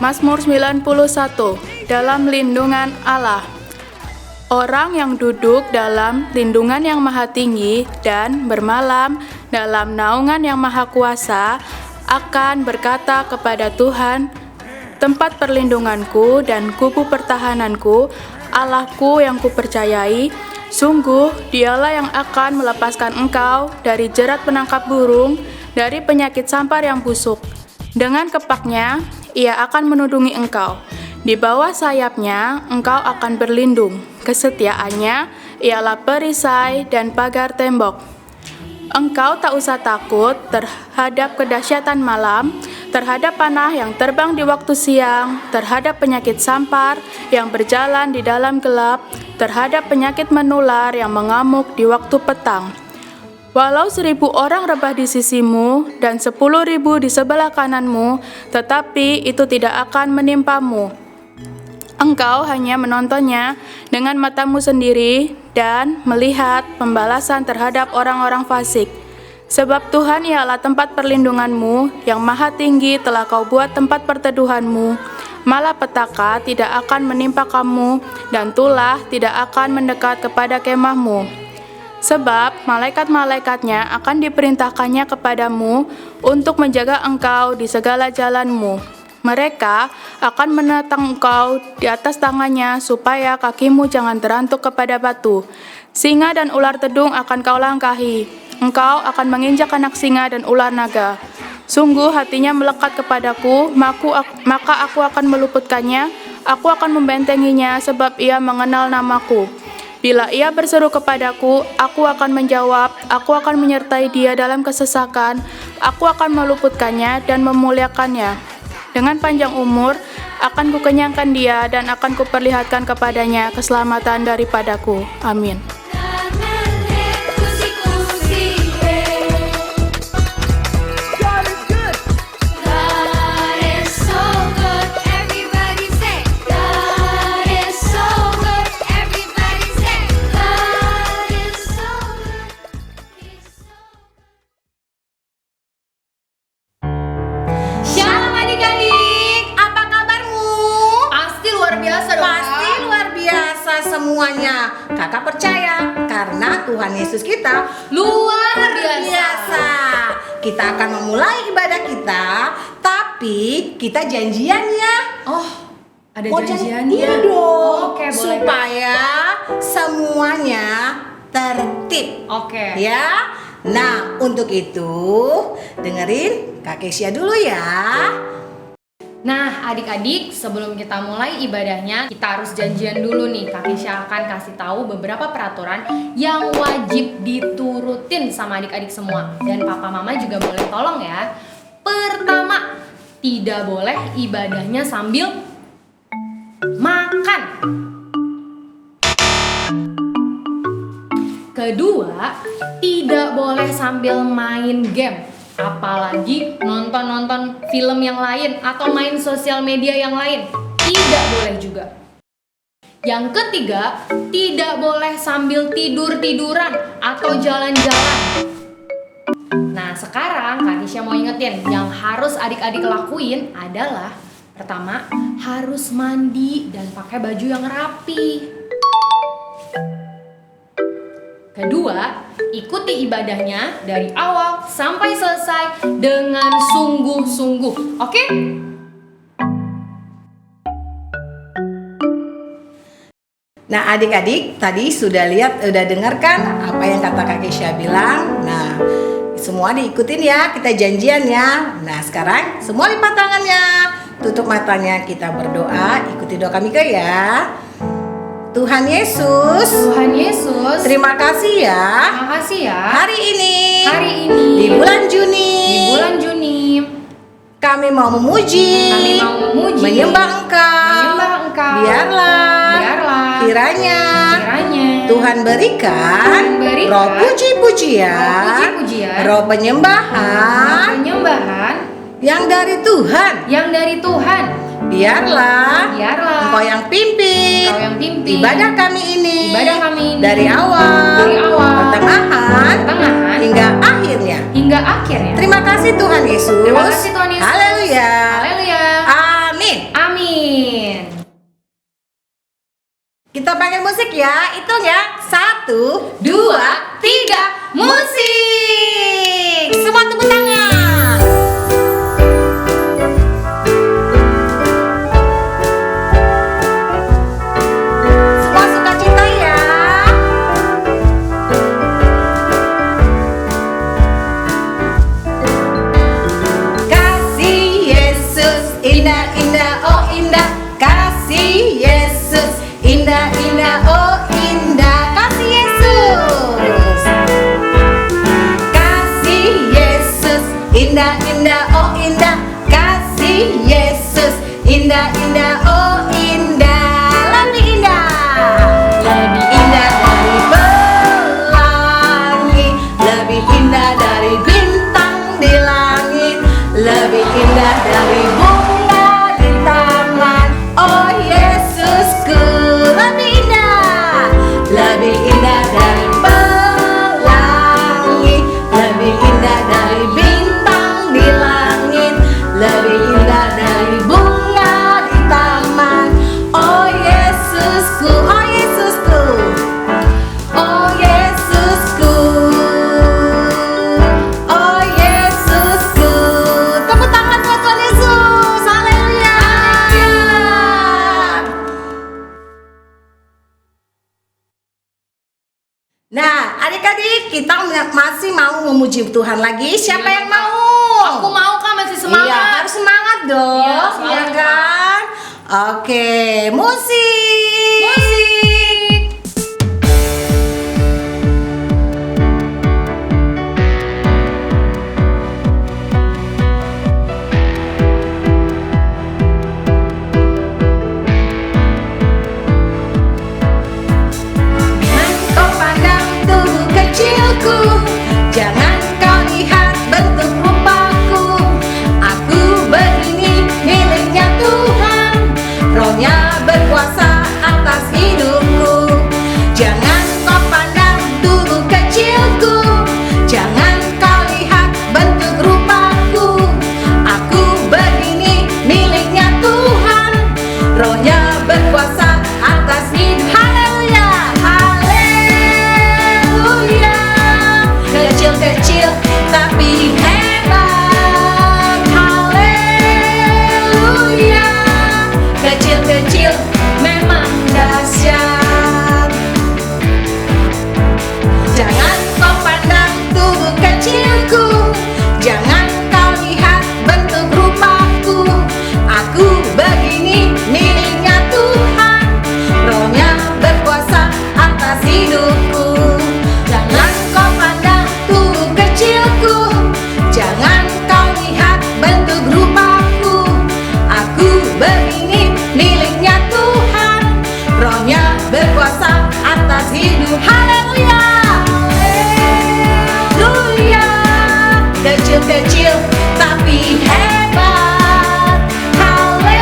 Mazmur 91. Dalam lindungan Allah. Orang yang duduk dalam lindungan yang maha tinggi dan bermalam dalam naungan yang maha kuasa akan berkata kepada Tuhan, tempat perlindunganku dan kubu pertahananku, Allahku yang kupercayai, sungguh dialah yang akan melepaskan engkau dari jerat penangkap burung, dari penyakit sampar yang busuk. Dengan kepaknya, ia akan menudungi engkau. Di bawah sayapnya, engkau akan berlindung. Kesetiaannya ialah perisai dan pagar tembok. Engkau tak usah takut terhadap kedahsyatan malam, terhadap panah yang terbang di waktu siang, terhadap penyakit sampar yang berjalan di dalam gelap, terhadap penyakit menular yang mengamuk di waktu petang. Walau 1.000 orang rebah di sisimu dan 10.000 di sebelah kananmu, tetapi itu tidak akan menimpamu. Engkau hanya menontonnya dengan matamu sendiri dan melihat pembalasan terhadap orang-orang fasik. Sebab Tuhan ialah tempat perlindunganmu, yang maha tinggi telah kau buat tempat perteduhanmu. Malapetaka tidak akan menimpa kamu, dan tulah tidak akan mendekat kepada kemahmu. Sebab malaikat-malaikatnya akan diperintahkannya kepadamu untuk menjaga engkau di segala jalanmu. Mereka akan menatang engkau di atas tangannya supaya kakimu jangan terantuk kepada batu. Singa dan ular tedung akan kau langkahi. Engkau akan menginjak anak singa dan ular naga. Sungguh hatinya melekat kepadaku, maka aku akan meluputkannya. Aku akan membentenginya sebab ia mengenal namaku. Bila ia berseru kepadaku, aku akan menjawab. Aku akan menyertai dia dalam kesesakan. Aku akan meluputkannya dan memuliakannya. Dengan panjang umur, akan kukenyangkan dia dan akan kuperlihatkan kepadanya keselamatan daripadaku. Amin. Semuanya, kakak percaya karena Tuhan Yesus kita luar biasa. Kita akan memulai ibadah kita, tapi kita janjian ya. Oh, ada janjiannya? Iya dong. Oke, boleh. Supaya semuanya tertib. Oke. Ya. Nah, untuk itu dengerin Kak Kesia dulu ya. Nah, adik-adik, sebelum kita mulai ibadahnya, kita harus janjian dulu nih. Kak Kesha akan kasih tahu beberapa peraturan yang wajib diturutin sama adik-adik semua. Dan papa mama juga boleh tolong ya. Pertama, tidak boleh ibadahnya sambil makan. Kedua, tidak boleh sambil main game. Apalagi nonton film yang lain atau main sosial media yang lain. Tidak boleh juga. Yang ketiga, tidak boleh sambil tidur-tiduran atau jalan-jalan. Nah, sekarang Kak Kisha mau ingetin, yang harus adik-adik lakuin adalah pertama, harus mandi dan pakai baju yang rapi. Kedua, ikuti ibadahnya dari awal sampai selesai dengan sungguh-sungguh. Oke? Nah, adik-adik tadi sudah dengarkan apa yang kata Kak Kesha bilang. Nah, semua diikutin ya, kita janjian ya. Nah, sekarang semua lipat tangannya, tutup matanya, kita berdoa, ikuti doa kami ya. Tuhan Yesus, terima kasih ya. Hari ini di bulan Juni, kami mau memuji, menyembah Engkau. Biarlah kiranya Tuhan berikan roh puji-pujian, roh penyembahan yang dari Tuhan. Biarlah Engkau yang pimpin ibadah kami ini dari awal, pertengahan hingga akhirnya. Hingga akhirnya. Terima kasih Tuhan Yesus. Terima kasih Tuhan Yesus. Haleluya. Haleluya. Amin. Kita panggil musik ya. Hitung ya. 1, 2, 3. Musik. Semua tepuk tangan. Semua sukacita ya. Kasih Yesus indah-indah, oh indah. Kasih Yesus indah-indah, oh indah. Kasih Yesus. Kasih Yesus indah-indah, oh indah. Kasih Yesus indah-indah, oh indah. Lebih indah. Lebih indah dari pelangi, lebih indah dari bintang di langit, lebih indah dari bunga di taman. Oh Yesusku, lebih indah. Lebih indah dari pelangi, lebih indah dari bintang di langit, lebih indah dari bunga di taman. Oh Yesusku, oh Yesusku, oh Yesusku, oh Yesusku. Tepuk tangan buat Tuhan Yesus. Haleluya. Nah, adik-adik, kita masih mau memuji Tuhan lagi. Siapa yang mau? Aku mau Kak, masih semangat. Iya, harus semangat dong. Iya, Iya semangat, kan? Oke, musik. Musik. Jangan kau pandang tubuh kecilku, jangan kau lihat bentuk rupaku. Aku begini miliknya Tuhan, Roh-Nya berkuasa atas hidupku. Jangan kau pandang tubuh kecilku, jangan kau lihat bentuk rupaku. Aku begini miliknya Tuhan, Roh-Nya berkuasa atas hidup. Haleluya, haleluya. Kecil-kecil tapi hebat. Haleluya. Kecil-kecil memang dahsyat. Jangan kau pandang tubuh kecilku, jangan kau lihat bentuk rupaku. Aku begini miliknya Tuhan, Roh-Nya berkuasa atas hidupku. Jangan kau pandang tubuh kecilku, jangan kau lihat bentuk rupaku. Aku begini miliknya Tuhan, Roh-Nya berkuasa atas hidup. Haleluya, haleluya. Kecil-kecil tapi hebat. Haleluya.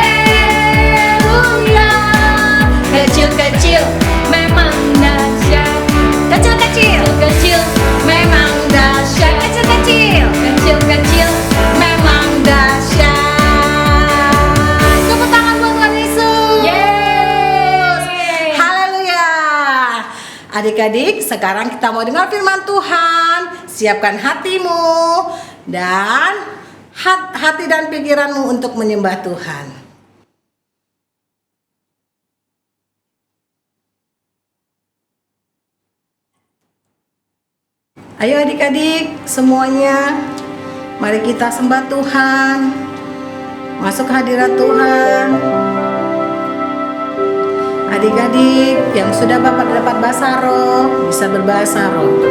Kecil-kecil memang dahsyat. Kecil-kecil, kecil memang dahsyat. Kecil-kecil, kecil-kecil memang dahsyat. Tepuk tangan buat Tuhan Yesus. Yeay. Haleluya. Adik-adik, sekarang kita mau dengar firman Tuhan. Siapkan hatimu dan hati dan pikiranmu untuk menyembah Tuhan. Ayo adik-adik semuanya, mari kita sembah Tuhan. Masuk ke hadirat Tuhan. Adik-adik yang sudah dapat bahasa roh, bisa berbahasa roh.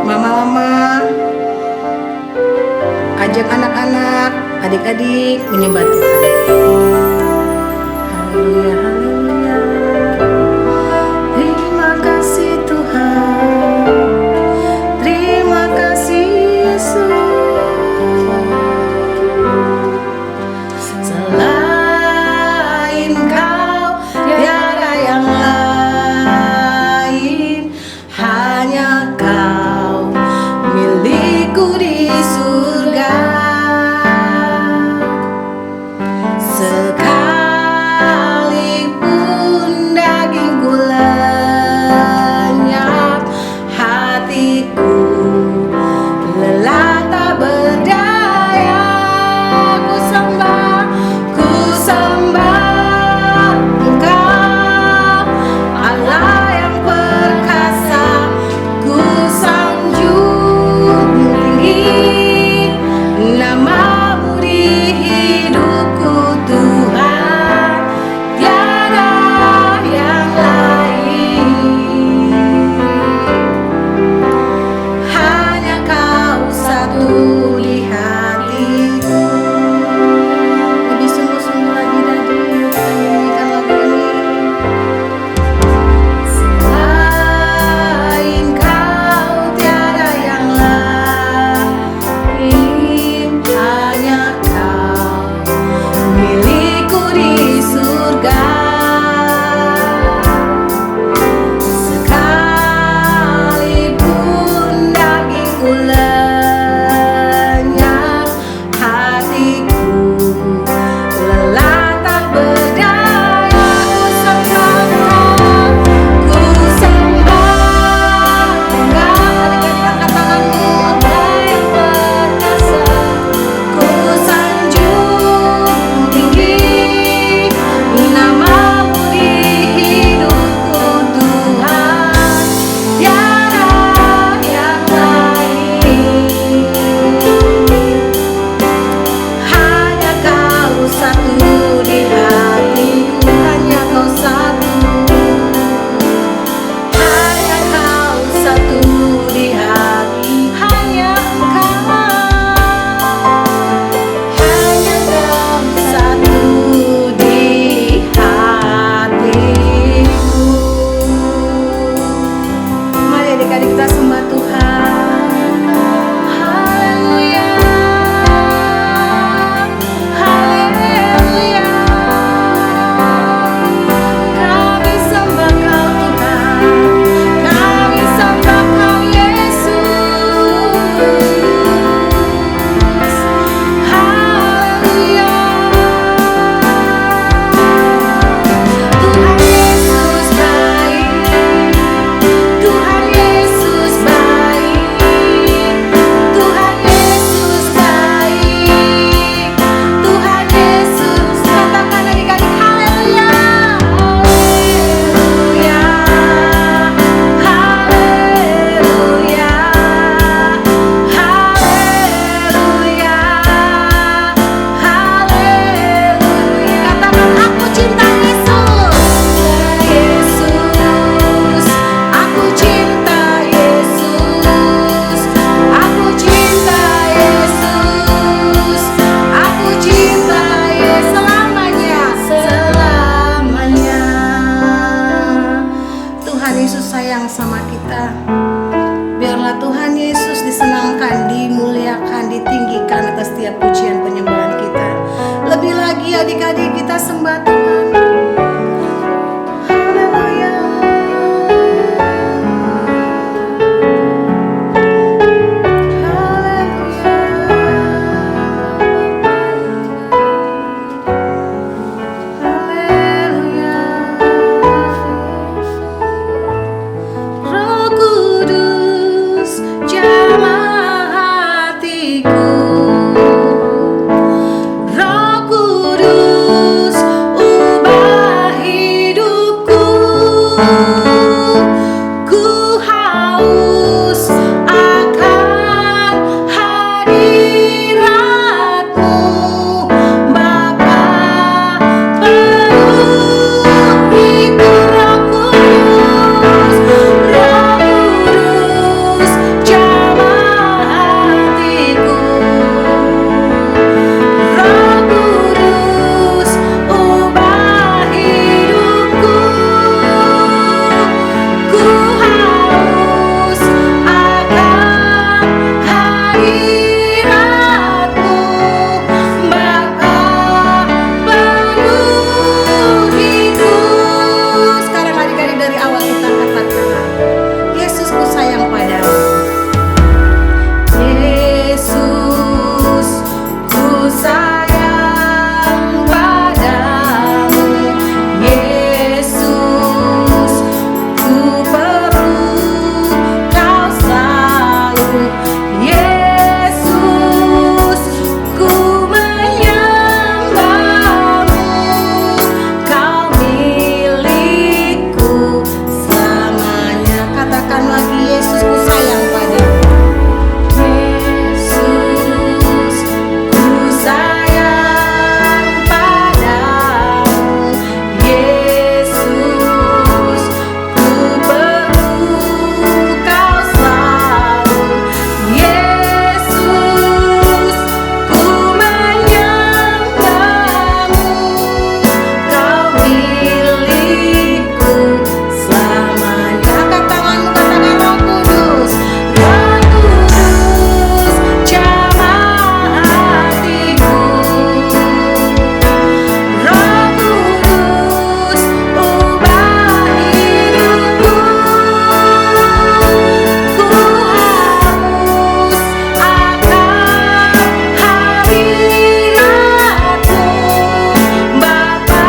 Mama-mama, ajak anak-anak, adik-adik menyembah Tuhan. Haleluya, haleluya. Terima kasih Tuhan. Terima kasih Yesus. Selain Kau tiada yang lain, hanya Kau milikku di surga. Sekalipun adik-adik kita sembah Tuhan. Haleluya. Haleluya. Roh Kudus jamah hatiku. Roh Kudus ubah hidupku. Ku haus akan hadirat-Mu, Bapa. Penuhiku Roh Kudus, Roh Kudus jamah hatiku. Roh Kudus ubah hidupku. Ku haus akan hadirat-Mu, Bapa. Penuhiku. Sekarang adik-adik dari awal kita katakan, Yesusku sayang padamu. Yesus, ku sayang padamu. Yesus, ku perlu Kau selalu. Yesus, ku menyembah-Mu. Kau milikku selamanya. Katakan lagi, Yesus, ku sayang padamu. Yesus, ku sayang padamu. Yesus, ku perlu Kau selalu. Yesus, ku menyembah-Mu. Kau milikku selamanya. Angkat tanganmu, katakan Roh Kudus. Roh Kudus jamah hatiku. Roh Kudus ubah hidupku. Ku haus akan hadirat-Mu, Bapa.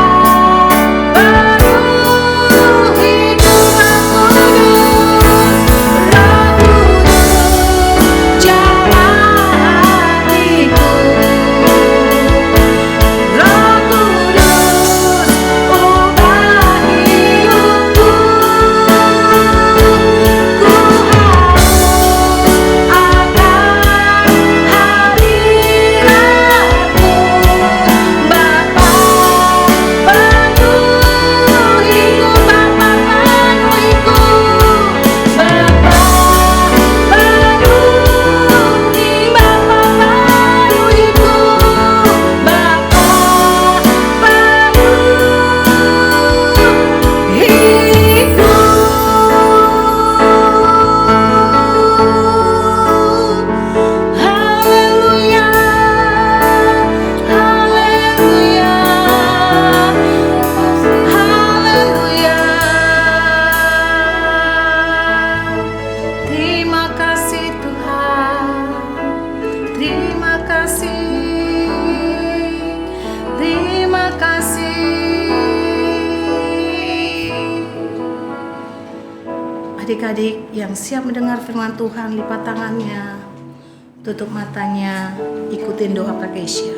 Penuhiku Roh Kudus, Roh Kudus jamah hatiku. Roh Kudus ubah hidupku. Ku haus akan hadirat-Mu, Bapa. Penuhiku Bapa, penuhiku Bapa. Penuhi Bapa, penuhiku Bapa. Penuhiku. Haleluya. Haleluya. Haleluya. Terima kasih Tuhan. Terima kasih. Terima kasih. Adik-adik yang siap mendengar firman Tuhan, lipat tangannya, tutup matanya, ikutin doa Kak Keisha.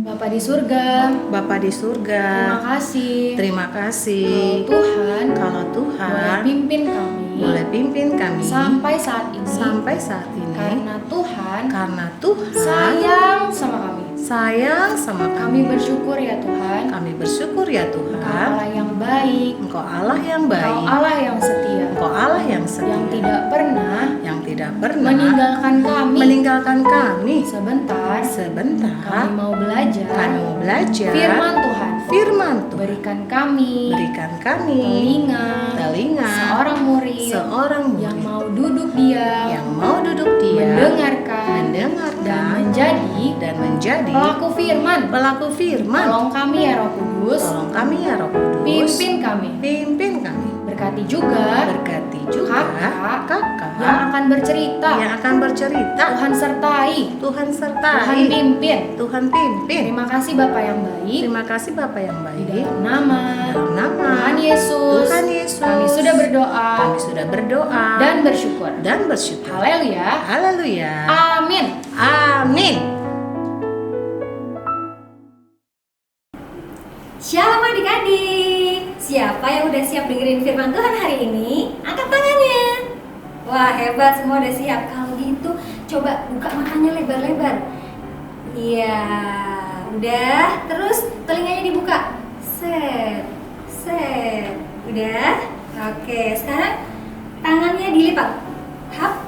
Bapa di surga, Bapa di surga, terima kasih. terima kasih. Kalau Kalau Tuhan boleh Tuhan pimpin kami boleh pimpin kami sampai saat ini, sampai saat ini, karena Tuhan karena Tuhan sayang sama kami. sayang sama Kami kami. bersyukur ya Tuhan. Kami bersyukur ya Engkau Tuhan. Allah yang baik, Engkau Allah yang Engkau baik. Allah yang setia, Engkau Allah yang setia. yang tidak pernah Yang tidak pernah meninggalkan kami. meninggalkan kami. Sebentar, Sebentar kami mau belajar kami mau belajar firman Tuhan. firman Tuhan. Berikan kami Berikan kami telinga seorang murid seorang murid yang mau duduk diam, yang mau duduk diam mendengarkan mendengarkan, dan menjadi pelaku firman. Tolong Tolong kami ya Roh Kudus, kami ya Roh Kudus. pimpin kami. Berkati juga Berkati juga kakak yang akan bercerita. Tuhan sertai. Tuhan pimpin. Tuhan pimpin. Terima kasih Bapak yang baik. Terima kasih Bapak yang Di baik. dalam nama Dalam nama Tuhan Yesus. Kami sudah berdoa dan bersyukur. bersyukur. Haleluya. Haleluya. Amin. Amin. Shalom adik-adik. Siapa yang udah siap dengerin firman Tuhan hari ini? Angkat tangannya. Wah, hebat, semua udah siap. Kalau gitu, coba buka matanya lebar-lebar. Iya, udah. Terus telinganya dibuka. Set. Udah? Oke, sekarang tangannya dilipat. Hap.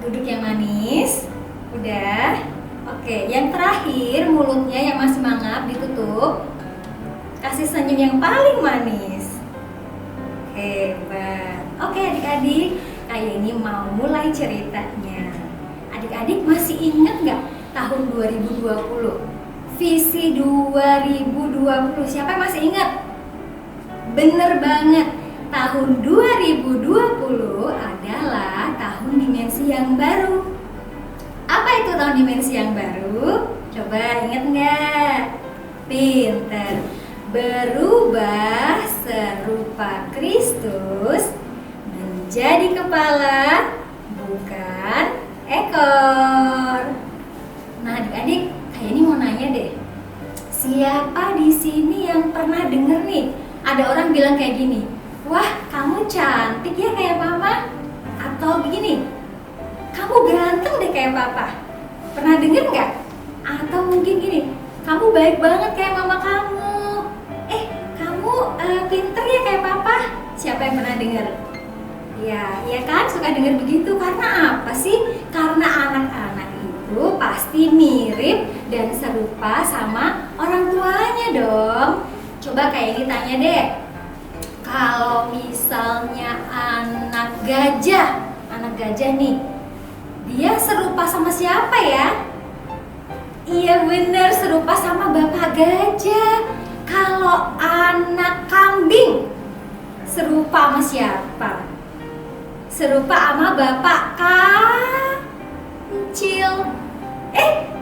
Duduk yang manis. Udah. Oke, yang terakhir mulutnya yang masih mangap ditutup. Kasih senyum yang paling manis. Hebat. Oke adik-adik, kayak ini mau mulai ceritanya. Adik-adik masih ingat nggak tahun 2020? Visi 2020, siapa yang masih ingat? Bener banget, tahun 2020 adalah tahun dimensi yang baru. Apa itu tahun dimensi yang baru? Coba ingat nggak? Pinter. Berubah serupa Kristus menjadi kepala, bukan ekor. Nah adik-adik, kayak ini mau nanya deh. Siapa di sini yang pernah denger nih? Ada orang bilang kayak gini, wah kamu cantik ya kayak mama. Atau begini, kamu ganteng deh kayak papa. Pernah denger nggak? Atau mungkin gini, kamu baik banget kayak mama kamu. Kamu pinter ya kayak papa. Siapa yang pernah denger? Ya kan, suka denger begitu. Karena apa sih? Karena anak-anak itu pasti mirip dan serupa sama orang tuanya dong. Coba kayak ini tanya deh. Kalau misalnya anak gajah nih, dia serupa sama siapa ya? Iya bener, serupa sama bapak gajah. Kalau anak kambing, serupa sama siapa? Serupa sama bapak kancil.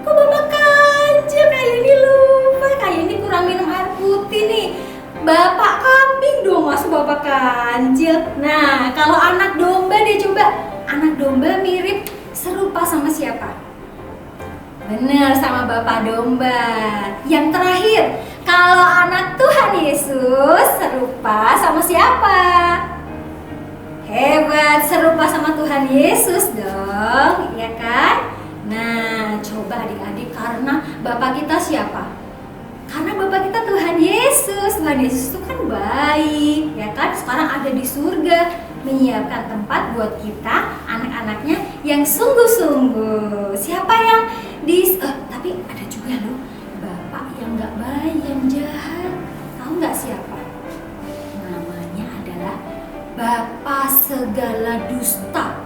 Kok bapak kancil? Kayak ini lupa, kayak ini kurang minum air putih nih. Bapak kambing dong, masuk bapak kancil. Nah, kalau anak domba deh, coba. Anak domba mirip serupa sama siapa? Bener, sama bapak domba. Yang terakhir, kalau anak Tuhan Yesus serupa sama siapa? Hebat, serupa sama Tuhan Yesus dong, ya kan? Nah, coba adik-adik, karena bapak kita siapa? Karena bapak kita Tuhan Yesus. Tuhan Yesus itu kan baik, ya kan? Sekarang ada di surga, menyiapkan tempat buat kita, anak-anaknya yang sungguh-sungguh. Siapa yang tapi ada juga loh, bapak yang nggak baik, yang jahat. Tahu nggak siapa? Namanya adalah bapak segala dusta.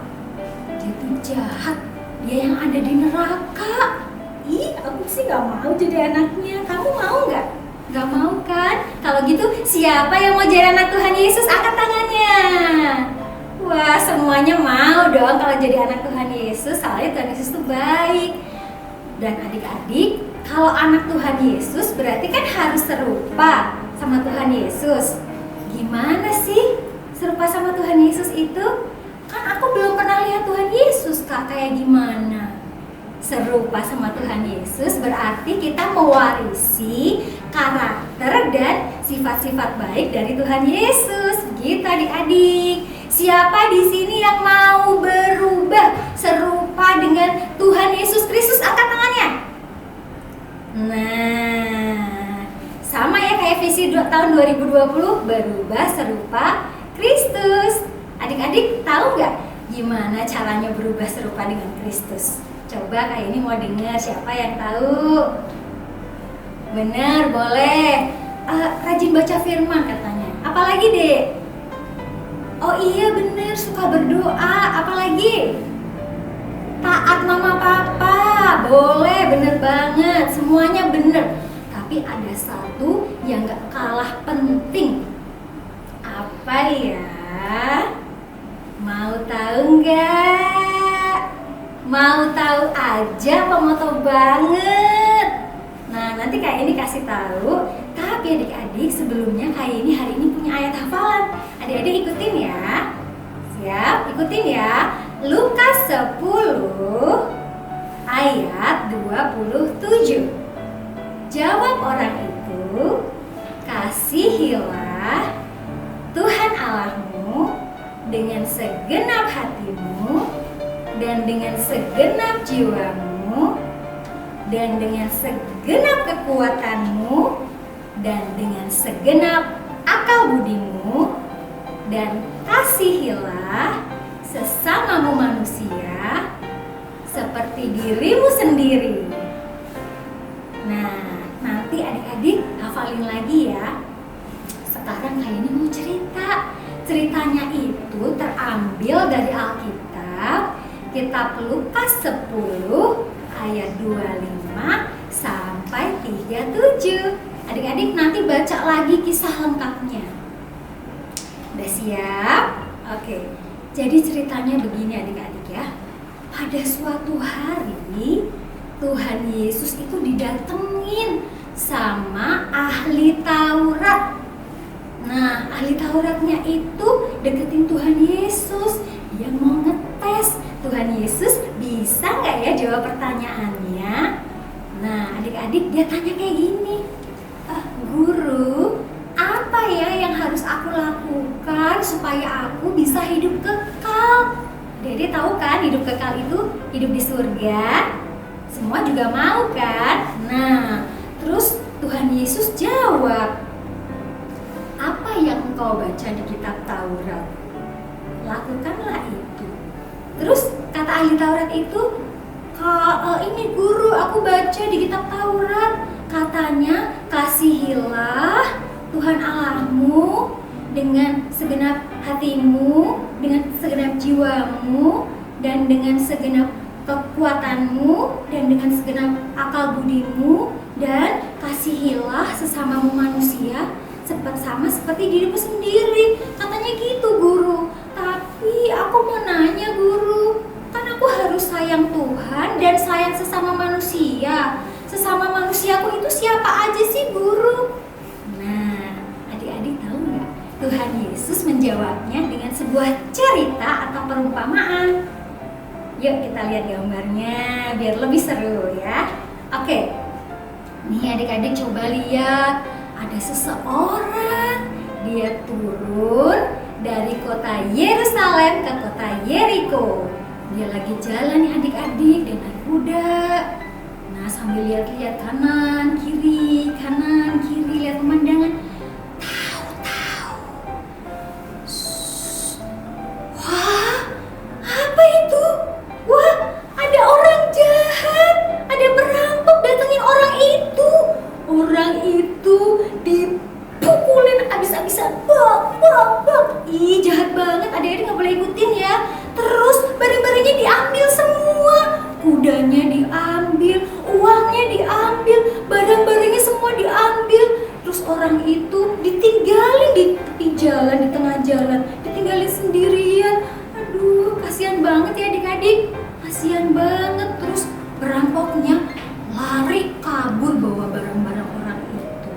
Dia tuh jahat, dia yang ada di neraka. Ih, aku sih nggak mau jadi anaknya. Kamu mau nggak? Nggak mau kan? Kalau gitu siapa yang mau jadi anak Tuhan Yesus? Angkat tangannya. Wah, semuanya mau dong kalau jadi anak Tuhan Yesus. Soalnya Tuhan Yesus tuh baik. Dan adik-adik, kalau anak Tuhan Yesus berarti kan harus serupa sama Tuhan Yesus. Gimana sih serupa sama Tuhan Yesus itu? Kan aku belum pernah lihat Tuhan Yesus, Kak, kayak gimana? Serupa sama Tuhan Yesus berarti kita mewarisi karakter dan sifat-sifat baik dari Tuhan Yesus. Gitu adik-adik. Siapa di sini yang mau berubah serupa dengan Tuhan Yesus Kristus? Angkat tangannya. Nah, sama ya kayak visi tahun 2020, berubah serupa Kristus. Adik-adik tahu nggak gimana caranya berubah serupa dengan Kristus? Coba kayak ini mau dengar, siapa yang tahu? Benar, boleh. Rajin baca firman katanya. Apalagi dek? Oh iya bener, suka berdoa. Apalagi? taat mama papa, boleh, bener banget, semuanya bener. Tapi ada satu yang gak kalah penting. Apa ya? Mau tahu nggak? Mau tahu aja apa mau tahu banget? Nah, nanti Kak ini kasih tahu. Tapi adik-adik, sebelumnya Kak ini hari ini punya ayat hafalan. Adik-adik ikutin ya. Siap? Ikutin ya. Lukas 10 ayat 27. Jawab orang itu, kasihilah Tuhan Allahmu dengan segenap hatimu dan dengan segenap jiwamu dan dengan segenap kekuatanmu dan dengan segenap akal budimu, dan kasihilah sesamamu manusia seperti dirimu sendiri. Nah, nanti adik-adik hafalin lagi ya. Sekarang kayaknya mau cerita. Ceritanya itu terambil dari Alkitab, kitab Lukas 10 ayat 25 sampai 37. Adik-adik nanti baca lagi kisah lengkapnya. Udah siap? Oke. Jadi ceritanya begini adik-adik ya. Pada suatu hari Tuhan Yesus itu didatengin sama ahli Taurat. Nah, ahli Tauratnya itu deketin Tuhan Yesus. Dia mau ngetes Tuhan Yesus bisa nggak ya jawab pertanyaannya. Nah, adik-adik dia tanya kayak gini, Guru, apa ya yang harus aku lakukan supaya aku bisa hidup kekal? Dede tahu kan hidup kekal itu hidup di surga? Semua juga mau kan? Nah, terus Tuhan Yesus jawab, apa yang engkau baca di kitab Taurat? Lakukanlah itu. Terus kata ahli Taurat itu, ini guru, aku baca di kitab Taurat. Katanya, kasihilah Tuhan Allahmu dengan segenap hatimu, dengan segenap jiwamu, dan dengan segenap kekuatanmu, dan dengan segenap akal budimu, dan kasihilah sesamamu manusia sama seperti dirimu sendiri. Katanya gitu guru. Tapi aku mau nanya guru, kan aku harus sayang Tuhan dan sayang sesama manusia. Sesama manusiaku itu siapa aja sih guru? Nah, adik-adik tahu nggak? Tuhan Yesus menjawabnya dengan sebuah cerita atau perumpamaan. Yuk kita lihat gambarnya biar lebih seru ya. Oke, nih adik-adik coba lihat. Ada seseorang, dia turun dari kota Yerusalem ke kota Yeriko. Dia lagi jalan nih adik-adik dengan kuda. Nah, sambil lihat-lihat kanan kiri, lihat pemandangan. Tahu-tahu, wah, apa itu? Wah, ada orang jahat, ada perampok datengin orang itu. Orang itu dipukulin abis-abisan, bak. Ih, jahat banget, adik-adik gak boleh ikutin ya. Terus barang-barangnya diambil semua. Kudanya diambil, uangnya diambil, barang-barangnya semua diambil. Terus orang itu ditinggalin di tepi jalan, di tengah jalan, ditinggalin sendirian. Aduh, kasihan banget ya adik-adik. Kasihan banget. Terus perampoknya lari kabur bawa barang-barang orang itu.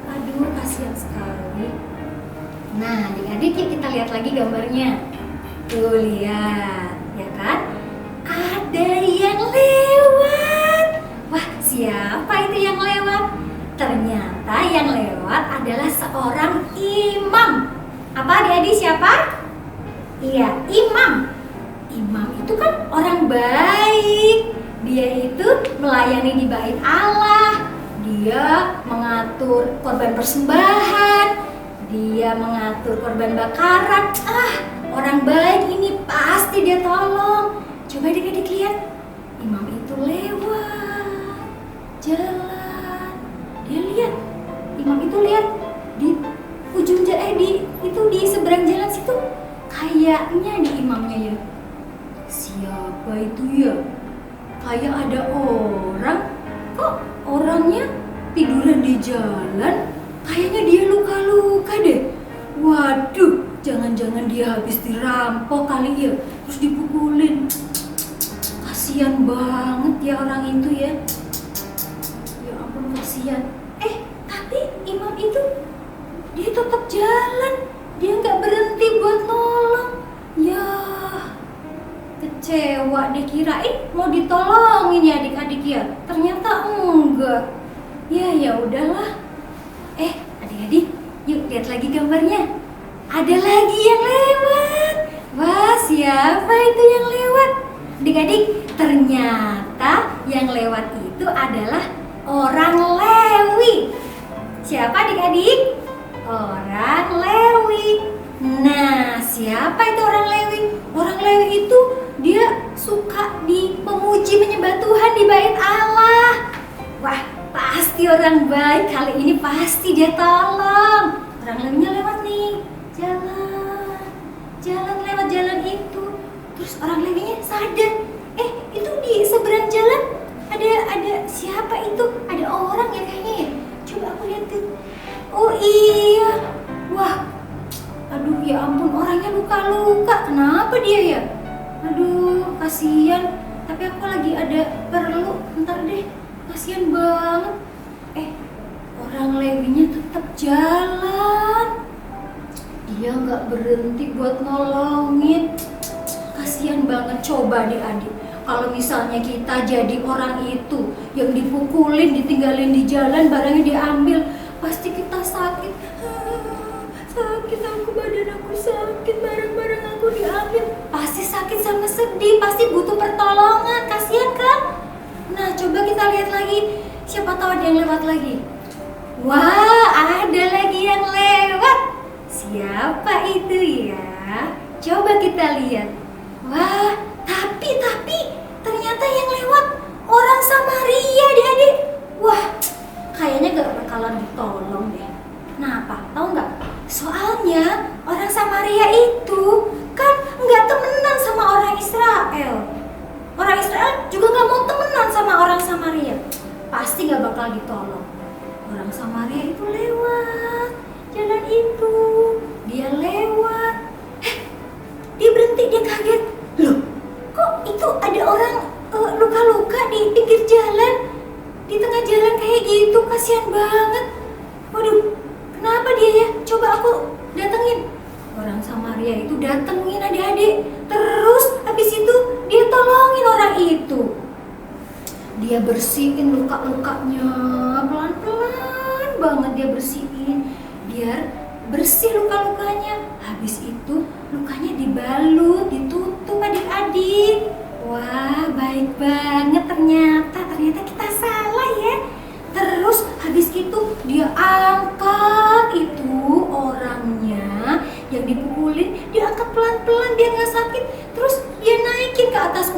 Aduh, kasihan sekali. Nah, adik-adik yuk kita lihat lagi gambarnya. Tuh lihat, ya kan? Ada yang lewat. Wah, siapa itu yang lewat? Ternyata yang lewat adalah seorang imam. Apa adik-adik siapa? Iya, imam. Imam itu kan orang baik. Dia itu melayani di bait Allah. Dia mengatur korban persembahan. Dia mengatur korban bakaran. Orang baik ini pasti dia tolong. Coba adik-adik lihat. Imam itu lewat jalan. Dia lihat. Imam itu lihat di ujung jalan di seberang jalan situ. Kayaknya di imamnya ya. Siapa itu ya? tiduran di jalan, kayaknya dia luka-luka deh. Waduh, jangan-jangan dia habis dirampok kali ya, terus dipukulin. Kasian banget ya orang itu ya. Ya ampun, kasian. Tapi imam itu dia tetap jalan, dia nggak berhenti buat nolong. Ya, kecewa deh, kirain mau ditolongin ya adik-adik ya, ternyata enggak. Ya udahlah. Adik-adik, yuk lihat lagi gambarnya. Ada lagi yang lewat. Wah, siapa itu yang lewat? Adik-adik, ternyata yang lewat itu adalah orang Lewi. Siapa adik-adik? Orang Lewi. Nah, siapa itu orang Lewi? Orang Lewi itu dia suka memuji menyembah Tuhan di bait Allah. Wah, pasti orang baik, kali ini pasti dia tolong. Orang Lewinya lewat nih, jalan lewat jalan itu. Terus orang Lewinya sadar, itu di seberang jalan ada siapa itu? Ada orang ya kayaknya ya. Coba aku lihat tuh. Oh iya, wah, aduh ya ampun, orangnya luka-luka. Kenapa dia ya? Aduh, kasihan. Tapi aku lagi ada perlu, ntar deh. Kasihan banget. Orang Lewinya tetap jalan. Dia nggak berhenti buat nolongin. Kasihan banget. Coba adik-adik, kalau misalnya kita jadi orang itu yang dipukulin, ditinggalin di jalan, barangnya diambil, pasti kita sakit. Sakit aku, badan aku sakit, barang-barang aku diambil. Pasti sakit sama sedih, pasti butuh pertolongan. Kasihan kan? Nah, coba kita lihat lagi. Siapa tahu ada yang lewat lagi. Wah, ada lagi yang lewat. Siapa itu ya? Coba kita lihat. Wah, tapi ternyata yang lewat orang Samaria, adik-adik. Wah, kayaknya gak bakalan ditolong deh. Kenapa? Tahu nggak? Soalnya orang Samaria itu kan nggak temenan sama orang Israel. Orang Israel juga nggak mau temenan sama orang Samaria. Pasti nggak bakal ditolong. Orang Samaria itu lewat jalan itu. Dia lewat. Dia berhenti, dia kaget. Loh, kok itu ada orang luka-luka di pinggir jalan? Di tengah jalan kayak gitu, kasihan banget. Waduh, kenapa dia ya? Coba aku datengin. Orang Samaria itu datengin adik-adik. Terus habis itu dia tolongin orang itu. Dia bersihin luka-lukanya, pelan-pelan banget dia bersihin. Biar bersih luka-lukanya. Habis itu lukanya dibalut, ditutup adik-adik. Wah, baik banget ternyata kita salah ya. Terus habis itu dia angkat itu orangnya yang dipukulin, dia angkat pelan-pelan biar nggak sakit. Terus dia naikin ke atas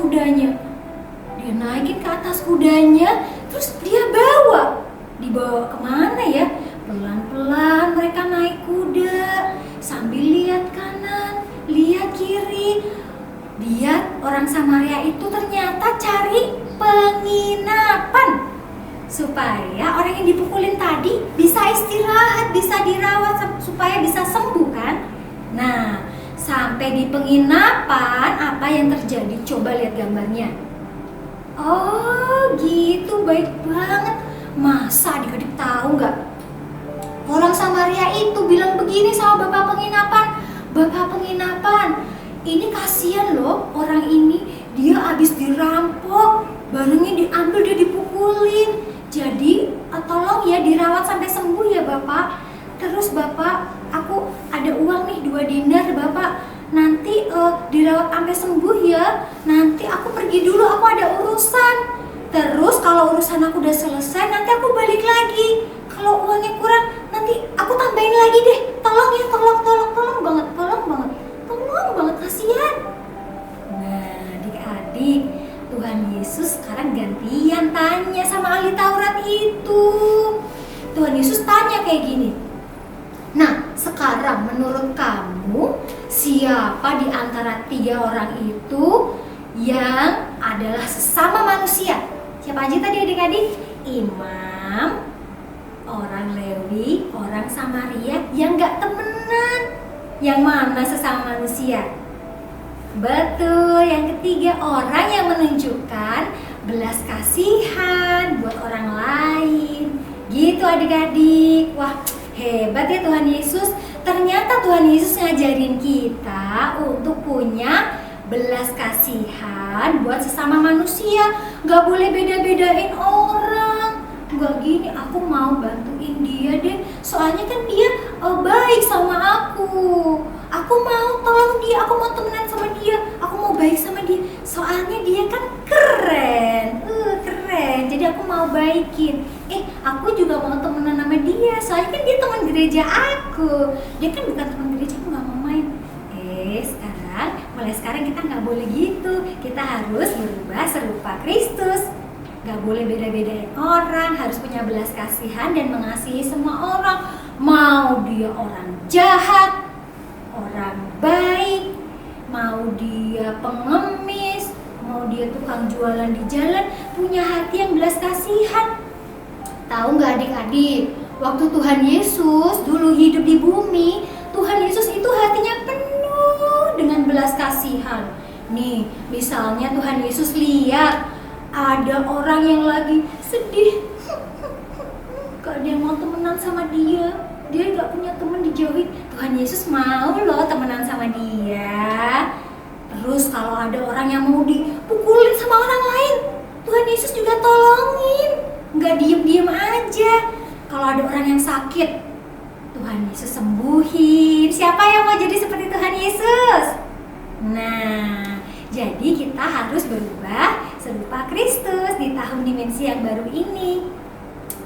kudanya. Terus dia dibawa kemana ya? Pelan-pelan mereka naik kuda sambil lihat kanan, lihat kiri. Lihat orang Samaria itu ternyata cari penginapan supaya orang yang dipukulin tadi bisa istirahat, bisa dirawat supaya bisa sembuh kan. Nah, sampai di penginapan apa yang terjadi? Coba lihat gambarnya. Oh gitu, baik banget. Masa adik-adik tahu nggak? Orang Samaria itu bilang begini sama bapak penginapan, ini kasihan loh orang ini, dia habis dirampok, barangnya diambil, dia dipukulin. Jadi tolong ya dirawat sampai sembuh ya bapak. Terus bapak, aku ada uang nih 2 dinar bapak. Nanti dirawat sampai sembuh ya. Nanti aku pergi dulu, aku ada urusan. Terus kalau urusan aku udah selesai, nanti aku balik lagi. Kalau uangnya kurang, nanti aku tambahin lagi deh. Tolong ya, tolong banget, kasihan. Nah, adik-adik, Tuhan Yesus sekarang gantian tanya sama ahli Taurat itu. Tuhan Yesus tanya kayak gini. Nah, sekarang menurut kamu siapa di antara 3 orang itu yang adalah sesama manusia? Siapa aja tadi adik-adik? Imam, orang Samaria yang gak temenan. Yang mana sesama manusia? Betul, yang ketiga orang yang menunjukkan belas kasihan buat orang lain. Gitu adik-adik. Wah, hebat ya Tuhan Yesus. Ternyata Tuhan Yesus ngajarin kita untuk punya belas kasihan buat sesama manusia. Gak boleh beda-bedain orang. Gak gini, aku mau bantuin dia deh, soalnya kan dia baik sama aku. Aku mau tolong dia, aku mau temenan sama dia, aku mau baik sama dia, soalnya dia kan keren. Keren, jadi aku mau baikin. Aku juga mau temenan sama dia, soalnya kan dia teman gereja aku. Dia kan bukan teman gereja, aku gak mau main. Mulai sekarang kita nggak boleh gitu. Kita harus berubah serupa Kristus. Nggak boleh beda-bedain orang, harus punya belas kasihan dan mengasihi semua orang. Mau dia orang jahat, orang baik, mau dia pengemis, mau dia tukang jualan di jalan, punya hati yang belas kasihan. Tahu nggak adik-adik, waktu Tuhan Yesus dulu hidup di bumi, Tuhan Yesus itu hatinya penuh dengan belas kasihan. Nih, misalnya Tuhan Yesus lihat ada orang yang lagi sedih, gak ada yang mau temenan sama dia gak punya teman, dijauhin. Tuhan Yesus mau loh temenan sama dia. Terus kalau ada orang yang mau dipukulin sama orang lain, Tuhan Yesus juga tolongin, gak diem-diem aja. Kalau ada orang yang sakit, Tuhan Yesus sembuhin. Siapa yang mau jadi seperti Tuhan Yesus? Nah, jadi kita harus berubah serupa Kristus di tahun dimensi yang baru ini.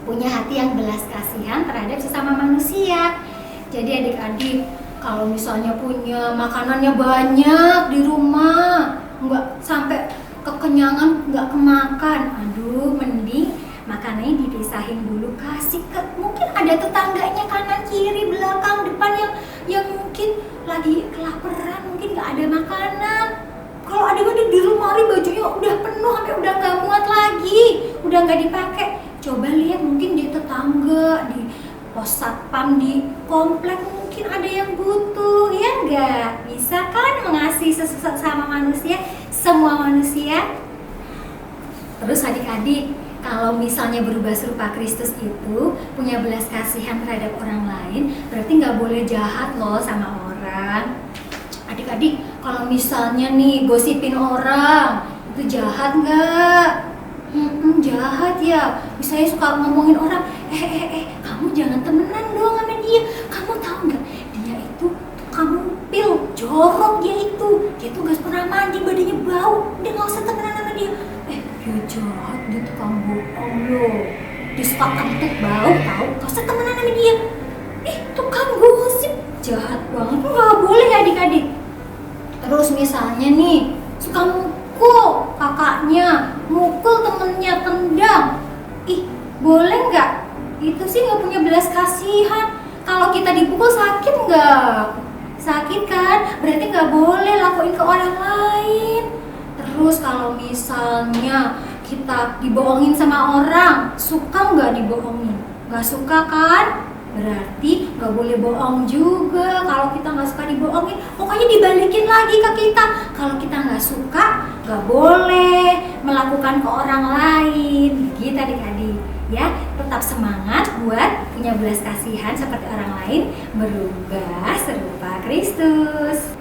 Punya hati yang belas kasihan terhadap sesama manusia. Jadi adik-adik, kalau misalnya punya makanannya banyak di rumah, nggak sampai kekenyangan, nggak kemakan, aduh, mending makanannya dipisahin dulu, kasih ke mungkin ada tetangganya kanan kiri belakang depan yang mungkin lagi kelaparan, mungkin nggak ada makanan. Kalau adik-adik di lemari bajunya udah penuh sampai udah nggak muat lagi, udah nggak dipakai, coba lihat mungkin di tetangga, di pos satpam di komplek mungkin ada yang butuh, ya nggak? Bisa kan mengasihi sesama manusia, semua manusia. Terus adik-adik, kalau misalnya berubah serupa Kristus itu punya belas kasihan terhadap orang lain, berarti nggak boleh jahat loh sama orang. Adik-adik, kalau misalnya nih gosipin orang, itu jahat nggak? Jahat ya. Misalnya suka ngomongin orang, kamu jangan temenan dong sama dia. Kamu tahu nggak? Dia itu kamu pil, jorok dia itu. Dia tuh gak pernah mandi, badannya bau. Udah nggak usah temenan sama dia. Dia jahat, dia tukang bohong loh. Dia suka kentut bau, tahu? Gak usah temenan sama dia. Tukang gosip, jahat banget. Nggak boleh ya adik-adik. Terus misalnya nih, suka mukul kakaknya, mukul temennya, tendang. Boleh nggak? Itu sih nggak punya belas kasihan. Kalau kita dipukul sakit nggak? Sakit kan? Berarti nggak boleh lakuin ke orang lain. Terus kalau misalnya kita dibohongin sama orang, suka nggak dibohongin? Nggak suka kan? Berarti nggak boleh bohong juga. Kalau kita nggak suka dibohongin, pokoknya dibalikin lagi ke kita. Kalau kita nggak suka, nggak boleh melakukan ke orang lain. Gitu adik-adik ya, tetap semangat buat punya belas kasihan seperti orang lain, berubah serupa Kristus.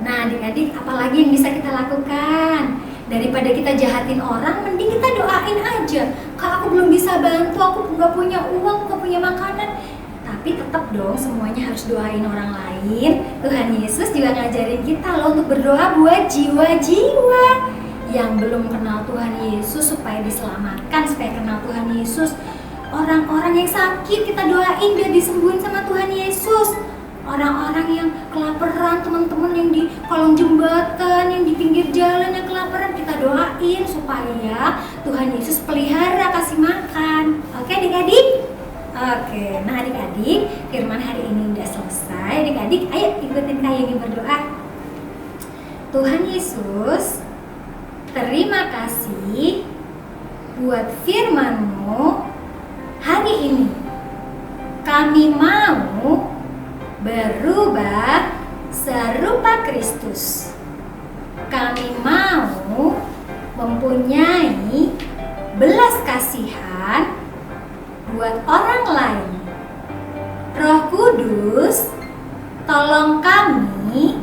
Nah adik-adik, apalagi yang bisa kita lakukan? Daripada kita jahatin orang, mending kita doain aja. Kak, aku belum bisa bantu, aku nggak punya uang, nggak punya makanan. Tapi tetap dong semuanya harus doain orang lain. Tuhan Yesus juga ngajarin kita loh untuk berdoa buat jiwa-jiwa yang belum kenal Tuhan Yesus supaya diselamatkan, supaya kenal Tuhan Yesus. Orang-orang yang sakit kita doain biar disembuhin sama Tuhan Yesus. Orang-orang yang kelaparan, teman-teman yang di kolong jembatan, yang di pinggir jalan yang kelaparan, kita doain supaya Tuhan Yesus pelihara, kasih makan. Oke adik-adik? Oke, nah adik-adik, firman hari ini udah selesai. Adik-adik, ayo ikutin Kak Yeni berdoa. Tuhan Yesus, terima kasih buat firman-Mu hari ini. kami mau berubah serupa Kristus. Kami mau mempunyai belas kasihan buat orang lain. Roh Kudus, tolong kami,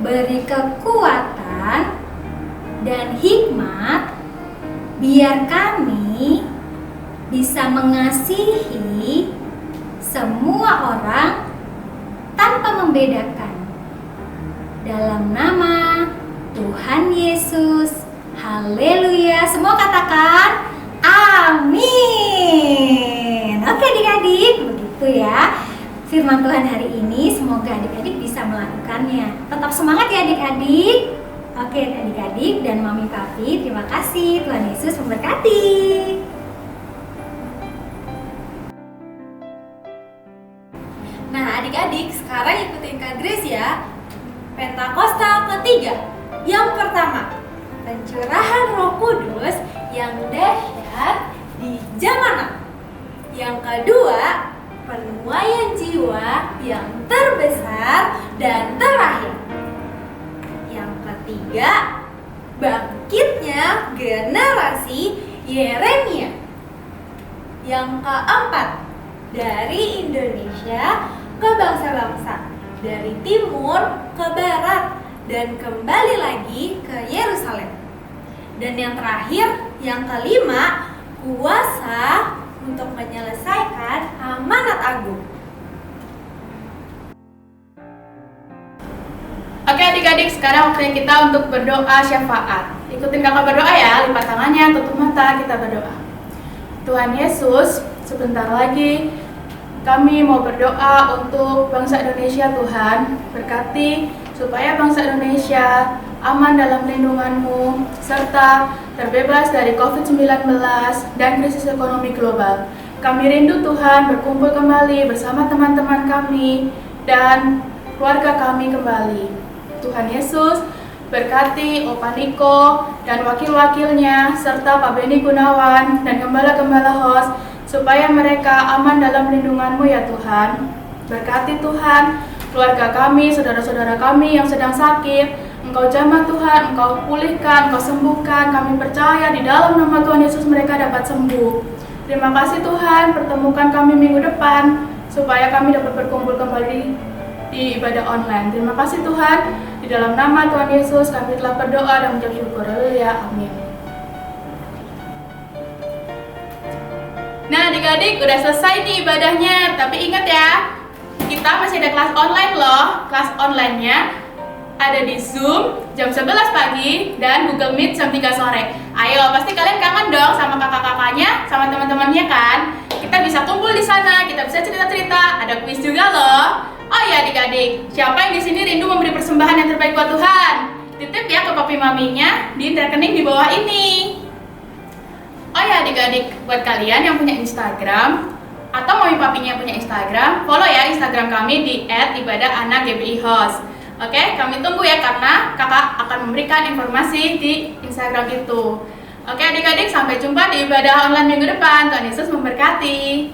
beri kekuatan dan hikmat biar kami bisa mengasihi semua orang tanpa membedakan. Dalam nama Tuhan Yesus, haleluya. Semua katakan amin. Oke adik-adik, begitu ya firman Tuhan hari ini. Semoga adik-adik bisa melakukannya. Tetap semangat ya adik-adik. Oke adik-adik dan mami papi, terima kasih. Tuhan Yesus memberkati. Nah adik-adik, sekarang ikutin Kak Grace ya. Pentakosta ketiga. Yang pertama, pencurahan Roh Kudus yang dahsyat di zaman. Yang kedua, penuaian jiwa yang terbesar dan terakhir. Yang ketiga, bangkitnya generasi Yeremia. Yang keempat, dari Indonesia ke bangsa-bangsa, dari timur ke barat, dan kembali lagi ke Yerusalem. Dan yang terakhir, yang kelima, kuasa untuk menyelesaikan amanat agung. Oke adik-adik, sekarang waktunya kita untuk berdoa syafaat. Ikutin kakak berdoa ya, lipat tangannya, tutup mata, kita berdoa. Tuhan Yesus, sebentar lagi kami mau berdoa untuk bangsa Indonesia. Tuhan, berkati supaya bangsa Indonesia aman dalam lindungan-Mu, serta terbebas dari COVID-19 dan krisis ekonomi global. Kami rindu Tuhan berkumpul kembali bersama teman-teman kami dan keluarga kami kembali. Tuhan Yesus, berkati Opa Niko dan wakil-wakilnya, serta Pak Beni Gunawan dan gembala-gembala host, supaya mereka aman dalam lindungan-Mu ya Tuhan. Berkati Tuhan keluarga kami, saudara-saudara kami yang sedang sakit. Engkau jamah Tuhan, Engkau pulihkan, Engkau sembuhkan. Kami percaya di dalam nama Tuhan Yesus mereka dapat sembuh. Terima kasih Tuhan, pertemukan kami minggu depan supaya kami dapat berkumpul kembali di ibadah online. Terima kasih Tuhan, di dalam nama Tuhan Yesus kami telah berdoa dan mengucap syukur. Haleluya, amin. Nah adik-adik, udah selesai nih ibadahnya. Tapi ingat ya, kita masih ada kelas online loh. Kelas online-nya ada di Zoom jam 11 pagi dan Google Meet jam 3 sore. Ayo, pasti kalian kangen dong sama kakak-kakaknya, sama teman-temannya kan? Kita bisa kumpul di sana, kita bisa cerita-cerita, ada kuis juga loh. Oh ya adik-adik, siapa yang di sini rindu memberi persembahan yang terbaik buat Tuhan? Titip ya ke papi maminya di rekening di bawah ini. Oh ya adik-adik, buat kalian yang punya Instagram atau mami papinya yang punya Instagram, follow ya Instagram kami di @ibadahanak_GBI_host. Oke, kami tunggu ya karena kakak akan memberikan informasi di Instagram itu. Oke adik-adik, sampai jumpa di ibadah online minggu depan. Tuhan Yesus memberkati.